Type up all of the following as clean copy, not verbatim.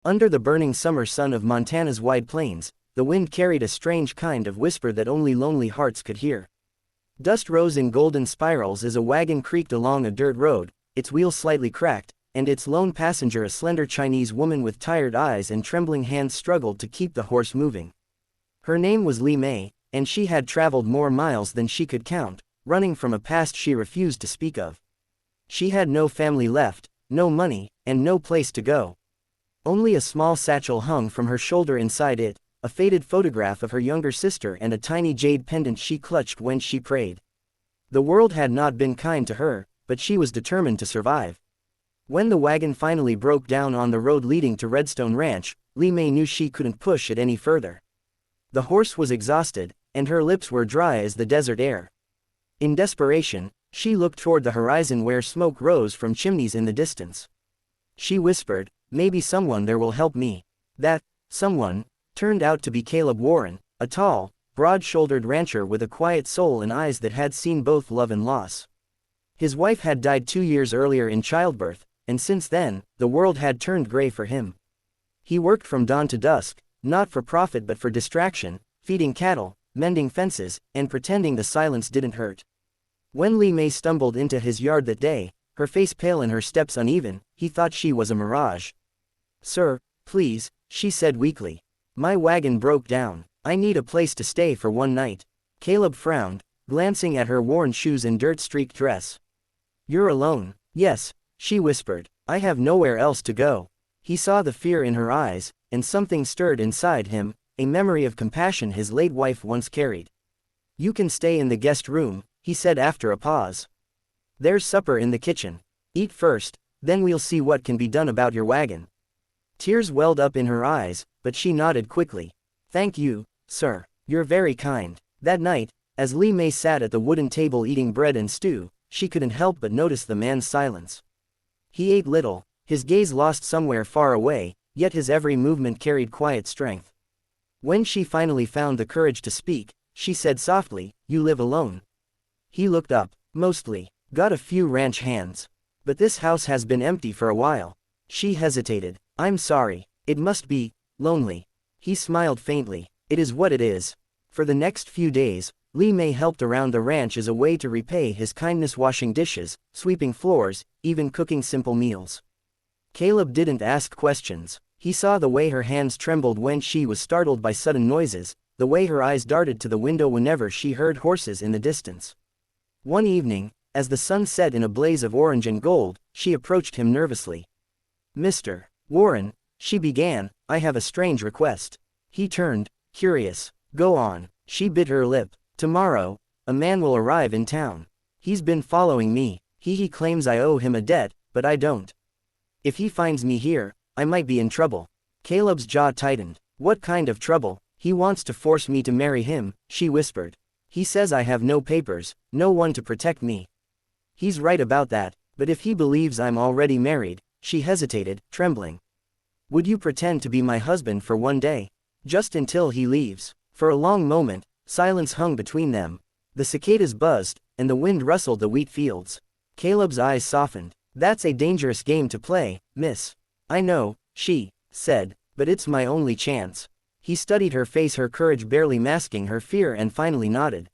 Under the burning summer sun of Montana's wide plains, the wind carried a strange kind of whisper that only lonely hearts could hear. Dust rose in golden spirals as a wagon creaked along a dirt road, its wheels slightly cracked, and its lone passenger, a slender Chinese woman with tired eyes and trembling hands, struggled to keep the horse moving. Her name was Li Mei, and she had traveled more miles than she could count, running from a past she refused to speak of. She had no family left, no money, and no place to go. Only a small satchel hung from her shoulder. Inside it, a faded photograph of her younger sister and a tiny jade pendant she clutched when she prayed. The world had not been kind to her, but she was determined to survive. When the wagon finally broke down on the road leading to Redstone Ranch, Li Mei knew she couldn't push it any further. The horse was exhausted, and her lips were dry as the desert air. In desperation, she looked toward the horizon where smoke rose from chimneys in the distance. She whispered, "Maybe someone there will help me." That someone turned out to be Caleb Warren, a tall, broad-shouldered rancher with a quiet soul and eyes that had seen both love and loss. His wife had died 2 years earlier in childbirth, and since then, the world had turned gray for him. He worked from dawn to dusk, not for profit but for distraction, feeding cattle, mending fences, and pretending the silence didn't hurt. When Li Mei stumbled into his yard that day, her face pale and her steps uneven, he thought she was a mirage. "Sir, please," she said weakly. "My wagon broke down. I need a place to stay for one night." Caleb frowned, glancing at her worn shoes and dirt-streaked dress. "You're alone?" "Yes," she whispered. "I have nowhere else to go." He saw the fear in her eyes, and something stirred inside him, a memory of compassion his late wife once carried. "You can stay in the guest room," he said after a pause. "There's supper in the kitchen. Eat first, then we'll see what can be done about your wagon." Tears welled up in her eyes, but she nodded quickly. "Thank you, sir. You're very kind." That night, as Li Mei sat at the wooden table eating bread and stew, she couldn't help but notice the man's silence. He ate little, his gaze lost somewhere far away, yet his every movement carried quiet strength. When she finally found the courage to speak, she said softly, "You live alone?" He looked up. "Mostly. Got a few ranch hands. But this house has been empty for a while." She hesitated. "I'm sorry. It must be lonely." He smiled faintly. "It is what it is." For the next few days, Li Mei helped around the ranch as a way to repay his kindness, washing dishes, sweeping floors, even cooking simple meals. Caleb didn't ask questions. He saw the way her hands trembled when she was startled by sudden noises, the way her eyes darted to the window whenever she heard horses in the distance. One evening, as the sun set in a blaze of orange and gold, she approached him nervously. "Mr. Warren," she began, "I have a strange request." He turned, curious. "Go on." She bit her lip. "Tomorrow, a man will arrive in town. He's been following me. He claims I owe him a debt, but I don't. If he finds me here, I might be in trouble." Caleb's jaw tightened. "What kind of trouble?" "He wants to force me to marry him," she whispered. "He says I have no papers, no one to protect me." "He's right about that, but if he believes I'm already married," she hesitated, trembling. "Would you pretend to be my husband for one day? Just until he leaves?" For a long moment, silence hung between them. The cicadas buzzed, and the wind rustled the wheat fields. Caleb's eyes softened. "That's a dangerous game to play, miss." "I know," she said, "but it's my only chance." He studied her face, her courage barely masking her fear, and finally nodded.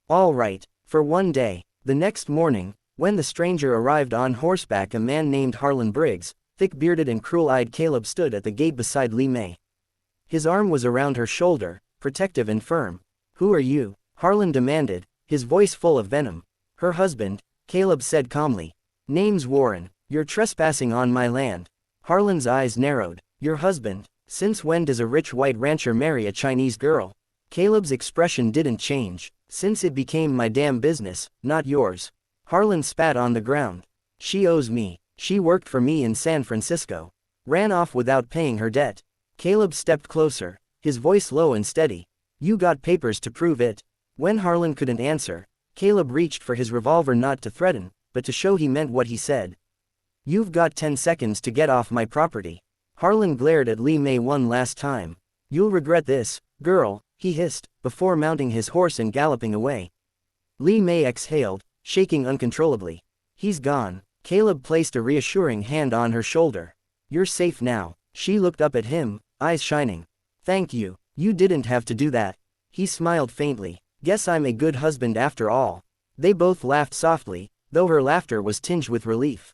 "All right, for one day." The next morning, when the stranger arrived on horseback, a man named Harlan Briggs, thick-bearded and cruel-eyed, Caleb stood at the gate beside Li Mei. His arm was around her shoulder, protective and firm. "Who are you?" Harlan demanded, his voice full of venom. "Her husband," Caleb said calmly. "Name's Warren. You're trespassing on my land." Harlan's eyes narrowed. "Your husband? Since when does a rich white rancher marry a Chinese girl?" Caleb's expression didn't change. "Since it became my damn business, not yours." Harlan spat on the ground. "She owes me. She worked for me in San Francisco. Ran off without paying her debt." Caleb stepped closer, his voice low and steady. "You got papers to prove it?" When Harlan couldn't answer, Caleb reached for his revolver, not to threaten, but to show he meant what he said. "You've got 10 seconds to get off my property." Harlan glared at Li Mei one last time. "You'll regret this, girl," he hissed, before mounting his horse and galloping away. Li Mei exhaled, shaking uncontrollably. "He's gone." Caleb placed a reassuring hand on her shoulder. "You're safe now." She looked up at him, eyes shining. Thank you, you didn't have to do that. He smiled faintly. Guess I'm a good husband after all. They both laughed softly, though her laughter was tinged with relief.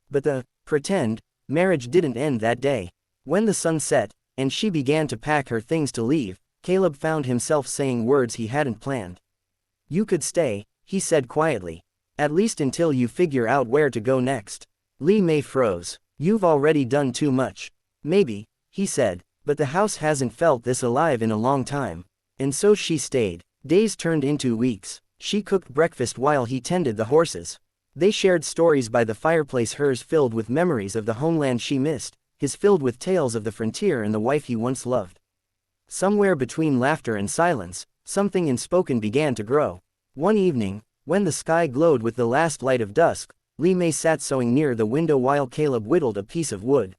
But the pretend marriage didn't end that day. When the sun set, and she began to pack her things to leave, Caleb found himself saying words he hadn't planned. You could stay, he said quietly. At least until you figure out where to go next. Li Mei froze. You've already done too much. Maybe, he said, but the house hasn't felt this alive in a long time. And so she stayed. Days turned into weeks. She cooked breakfast while he tended the horses. They shared stories by the fireplace, hers filled with memories of the homeland she missed, his filled with tales of the frontier and the wife he once loved. Somewhere between laughter and silence, something unspoken began to grow. One evening, when the sky glowed with the last light of dusk, Li Mei sat sewing near the window while Caleb whittled a piece of wood.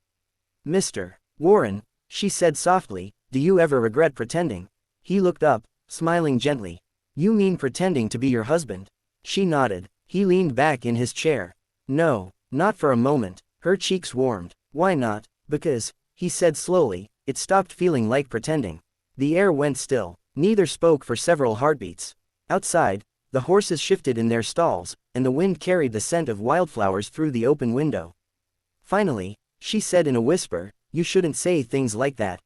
Mr. Warren, she said softly, do you ever regret pretending? He looked up, smiling gently. You mean pretending to be your husband? She nodded. He leaned back in his chair. No, not for a moment. Her cheeks warmed. Why not? Because, he said slowly, it stopped feeling like pretending. The air went still. Neither spoke for several heartbeats. Outside, the horses shifted in their stalls, and the wind carried the scent of wildflowers through the open window. Finally, she said in a whisper, you shouldn't say things like that.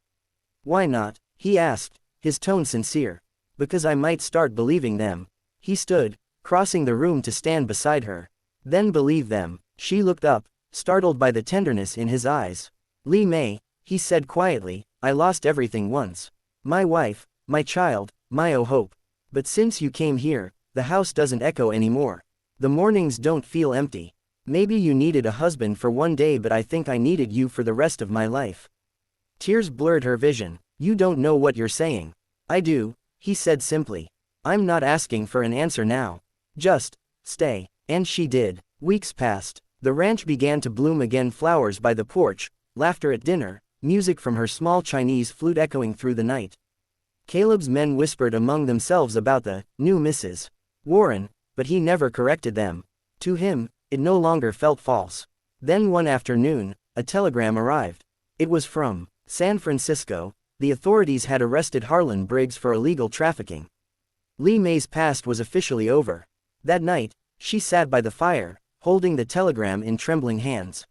Why not? He asked, his tone sincere. Because I might start believing them. He stood, crossing the room to stand beside her. Then believe them. She looked up, startled by the tenderness in his eyes. Li Mei, he said quietly, I lost everything once. My wife, my child, my hope. But since you came here, the house doesn't echo anymore. The mornings don't feel empty. Maybe you needed a husband for one day, but I think I needed you for the rest of my life. Tears blurred her vision. You don't know what you're saying. I do, he said simply. I'm not asking for an answer now. Just stay. And she did. Weeks passed. The ranch began to bloom again, flowers by the porch, laughter at dinner, music from her small Chinese flute echoing through the night. Caleb's men whispered among themselves about the new Mrs. Warren, but he never corrected them. To him, it no longer felt false. Then one afternoon, a telegram arrived. It was from San Francisco. The authorities had arrested Harlan Briggs for illegal trafficking. Li Mei's past was officially over. That night, she sat by the fire, holding the telegram in trembling hands.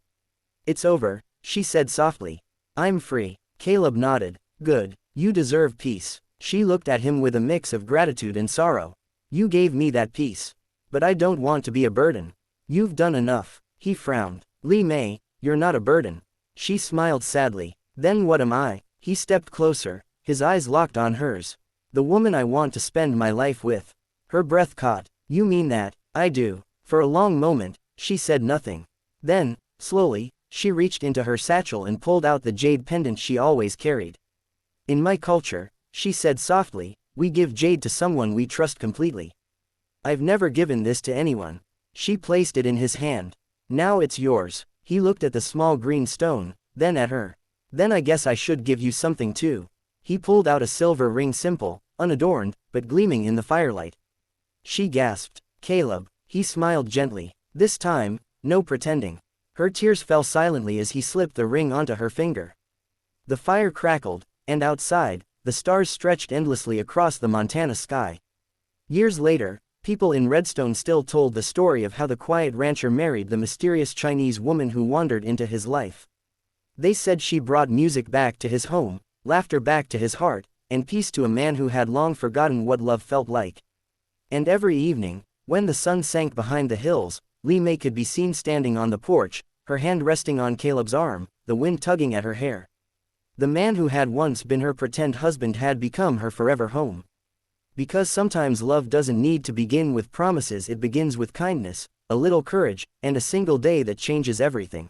It's over, she said softly. I'm free. Caleb nodded. Good, you deserve peace. She looked at him with a mix of gratitude and sorrow. You gave me that peace. But I don't want to be a burden. You've done enough. He frowned. Li Mei, you're not a burden. She smiled sadly. Then what am I? He stepped closer, his eyes locked on hers. The woman I want to spend my life with. Her breath caught. You mean that? I do. For a long moment, she said nothing. Then, slowly, she reached into her satchel and pulled out the jade pendant she always carried. In my culture, she said softly, we give jade to someone we trust completely. I've never given this to anyone. She placed it in his hand. Now it's yours. He looked at the small green stone, then at her. Then I guess I should give you something too. He pulled out a silver ring, simple, unadorned, but gleaming in the firelight. She gasped. Caleb. He smiled gently. This time, no pretending. Her tears fell silently as he slipped the ring onto her finger. The fire crackled, and outside, the stars stretched endlessly across the Montana sky. Years later, people in Redstone still told the story of how the quiet rancher married the mysterious Chinese woman who wandered into his life. They said she brought music back to his home, laughter back to his heart, and peace to a man who had long forgotten what love felt like. And every evening, when the sun sank behind the hills, Li Mei could be seen standing on the porch, her hand resting on Caleb's arm, the wind tugging at her hair. The man who had once been her pretend husband had become her forever home. Because sometimes love doesn't need to begin with promises, it begins with kindness, a little courage, and a single day that changes everything.